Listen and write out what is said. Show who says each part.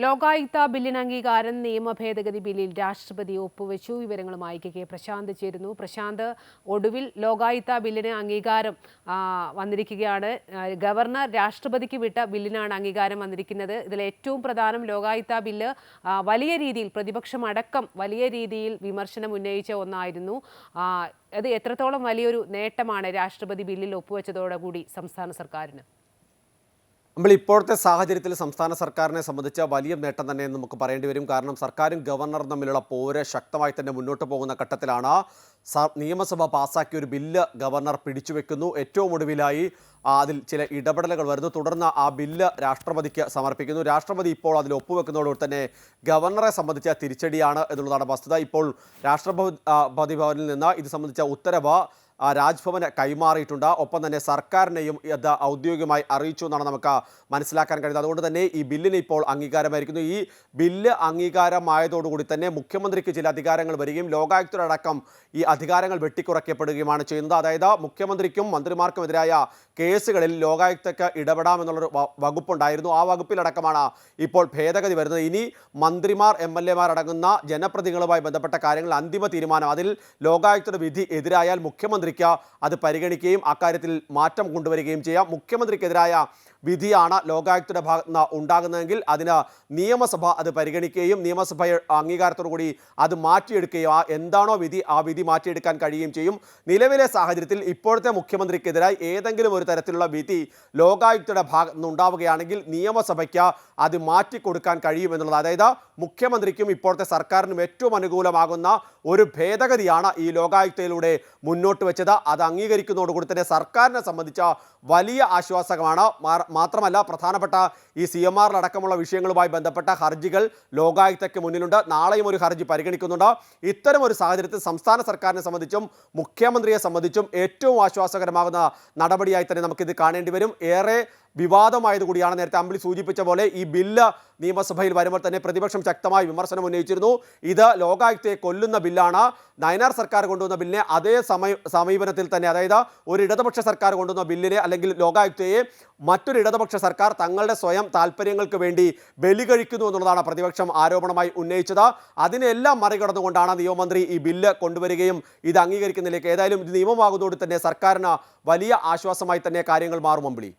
Speaker 1: ലോകായുക്ത ബില്ലിന് അംഗീകാരം നിയമ ഭേദഗതി ബില്ലിൽ രാഷ്ട്രപതി ഒപ്പുവെച്ചു. വിവരങ്ങളുമായി കെ പ്രശാന്ത് ചേരുന്നു. പ്രശാന്ത്, ഒടുവിൽ ലോകായുക്ത ബില്ലിന് അംഗീകാരം വന്നിരിക്കുകയാണ്. ഗവർണർ രാഷ്ട്രപതിക്ക് വിട്ട ബില്ലിനാണ് അംഗീകാരം വന്നിരിക്കുന്നത്. ഇതിൽ ഏറ്റവും പ്രധാനം ലോകായുക്ത ബില്ല് വലിയ രീതിയിൽ പ്രതിപക്ഷമടക്കം വലിയ രീതിയിൽ വിമർശനം ഉന്നയിച്ച ഒന്നായിരുന്നു. അത് എത്രത്തോളം വലിയൊരു നേട്ടമാണ് രാഷ്ട്രപതി ബില്ലിൽ ഒപ്പുവെച്ചതോടുകൂടി സംസ്ഥാന സർക്കാരിന്?
Speaker 2: നമ്മൾ ഇപ്പോഴത്തെ സാഹചര്യത്തിൽ സംസ്ഥാന സർക്കാരിനെ സംബന്ധിച്ച വലിയ നേട്ടം തന്നെ നമുക്ക് പറയേണ്ടി വരും. കാരണം സർക്കാരും ഗവർണറും തമ്മിലുള്ള പോര് ശക്തമായി തന്നെ മുന്നോട്ട് പോകുന്ന ഘട്ടത്തിലാണ് നിയമസഭ പാസ്സാക്കിയ ഒരു ബില്ല് ഗവർണർ പിടിച്ചുവെക്കുന്നു. ഏറ്റവും ഒടുവിലായി അതിൽ ചില ഇടപെടലുകൾ വരുന്നു. തുടർന്ന് ആ ബില്ല് രാഷ്ട്രപതിക്ക് സമർപ്പിക്കുന്നു. രാഷ്ട്രപതി ഇപ്പോൾ അതിൽ ഒപ്പുവെക്കുന്നതോടുകൂടി തന്നെ ഗവർണറെ സംബന്ധിച്ച തിരിച്ചടിയാണ് എന്നുള്ളതാണ് വസ്തുത. ഇപ്പോൾ രാഷ്ട്രപതി ഭവനിൽ നിന്ന് ഇത് സംബന്ധിച്ച ഉത്തരവ് രാജ്ഭവന് കൈമാറിയിട്ടുണ്ട്. ഒപ്പം തന്നെ സർക്കാരിനെയും ഇത് ഔദ്യോഗികമായി അറിയിച്ചു എന്നാണ് നമുക്ക് മനസ്സിലാക്കാൻ കഴിയുന്നത്. അതുകൊണ്ട് തന്നെ ഈ ബില്ലിന് ഇപ്പോൾ അംഗീകാരമായിരിക്കുന്നു. ഈ ബില്ല് അംഗീകാരമായതോടുകൂടി തന്നെ മുഖ്യമന്ത്രിക്ക് ചില അധികാരങ്ങൾ വരികയും ലോകായുക്തരടക്കം ഈ അധികാരങ്ങൾ വെട്ടിക്കുറയ്ക്കപ്പെടുകയുമാണ് ചെയ്യുന്നത്. അതായത് മുഖ്യമന്ത്രിക്കും മന്ത്രിമാർക്കുമെതിരായ കേസുകളിൽ ലോകായുക്തയ്ക്ക് ഇടപെടാമെന്നുള്ളൊരു വകുപ്പുണ്ടായിരുന്നു. ആ വകുപ്പിലടക്കമാണ് ഇപ്പോൾ ഭേദഗതി വരുന്നത്. ഇനി മന്ത്രിമാർ MLA അടങ്ങുന്ന ജനപ്രതിനിധികളുമായി ബന്ധപ്പെട്ട കാര്യങ്ങൾ അന്തിമ തീരുമാനം അതിൽ ലോകായുക്തയുടെ വിധി എതിരായാൽ മുഖ്യമന്ത്രിക്ക് അത് പരിഗണിക്കുകയും അക്കാര്യത്തിൽ മാറ്റം കൊണ്ടുവരികയും ചെയ്യാം. മുഖ്യമന്ത്രിക്കെതിരായ വിധിയാണ് ലോകായുക്തയുടെ ഭാഗത്ത് നിന്ന് ഉണ്ടാകുന്നതെങ്കിൽ അതിന് നിയമസഭ അത് പരിഗണിക്കുകയും നിയമസഭ അംഗീകാരത്തോടുകൂടി അത് മാറ്റിയെടുക്കുകയും എന്താണോ വിധി ആ വിധി മാറ്റിയെടുക്കാൻ കഴിയുകയും ചെയ്യും. നിലവിലെ സാഹചര്യത്തിൽ ഇപ്പോഴത്തെ മുഖ്യമന്ത്രിക്കെതിരായി ഏതെങ്കിലും ഒരു തരത്തിലുള്ള വിധി ലോകായുക്തയുടെ ഭാഗത്ത് നിന്ന് ഉണ്ടാവുകയാണെങ്കിൽ നിയമസഭയ്ക്ക് അത് മാറ്റിക്കൊടുക്കാൻ കഴിയുമെന്നുള്ളത്. അതായത് മുഖ്യമന്ത്രിക്കും ഇപ്പോഴത്തെ സർക്കാരിനും ഏറ്റവും അനുകൂലമാകുന്ന ഒരു ഭേദഗതിയാണ് ഈ ലോകായുക്തയിലൂടെ മുന്നോട്ട് വെച്ചത്. അത് അംഗീകരിക്കുന്നതോടുകൂടി തന്നെ സർക്കാരിനെ സംബന്ധിച്ച വലിയ ആശ്വാസകമാണ്. മാത്രമല്ല പ്രധാനപ്പെട്ട ഈ CMR അടക്കമുള്ള വിഷയങ്ങളുമായി ബന്ധപ്പെട്ട ഹർജികൾ ലോകായുക്തയ്ക്ക് മുന്നിലുണ്ട്. നാളെയും ഒരു ഹർജി പരിഗണിക്കുന്നുണ്ട്. ഇത്തരം ഒരു സാഹചര്യത്തിൽ സംസ്ഥാന സർക്കാരിനെ സംബന്ധിച്ചും മുഖ്യമന്ത്രിയെ സംബന്ധിച്ചും ഏറ്റവും ആശ്വാസകരമാകുന്ന നടപടിയായി തന്നെ നമുക്കിത് കാണേണ്ടി വരും. ഏറെ വിവാദമായതുകൂടിയാണ്. നേരത്തെ അമ്പിളി സൂചിപ്പിച്ച പോലെ ഈ ബില്ല് നിയമസഭയിൽ വരുമ്പോൾ തന്നെ പ്രതിപക്ഷം ശക്തമായി വിമർശനം ഉന്നയിച്ചിരുന്നു. ഇത് ലോകായുക്തയെ കൊല്ലുന്ന ബില്ലാണ്. നയനാർ സർക്കാർ കൊണ്ടുവന്ന ബില്ലിനെ അതേ സമീപനത്തിൽ തന്നെ, അതായത് ഒരു ഇടതുപക്ഷ സർക്കാർ കൊണ്ടുവന്ന ബില്ലിനെ അല്ലെങ്കിൽ ലോകായുക്തയെ മറ്റൊരു ഇടതുപക്ഷ സർക്കാർ തങ്ങളുടെ സ്വയം താല്പര്യങ്ങൾക്ക് വേണ്ടി ബലി കഴിക്കുന്നു എന്നുള്ളതാണ് പ്രതിപക്ഷം ആരോപണമായി ഉന്നയിച്ചത്. അതിനെല്ലാം മറികടന്നുകൊണ്ടാണ് നിയമമന്ത്രി ഈ ബില്ല് കൊണ്ടുവരികയും ഇത് അംഗീകരിക്കുന്നതിലേക്ക് ഏതായാലും ഇത് നിയമമാകുന്നതോടെ തന്നെ സർക്കാരിന് വലിയ ആശ്വാസമായി തന്നെ കാര്യങ്ങൾ മാറും. അമ്പിളി.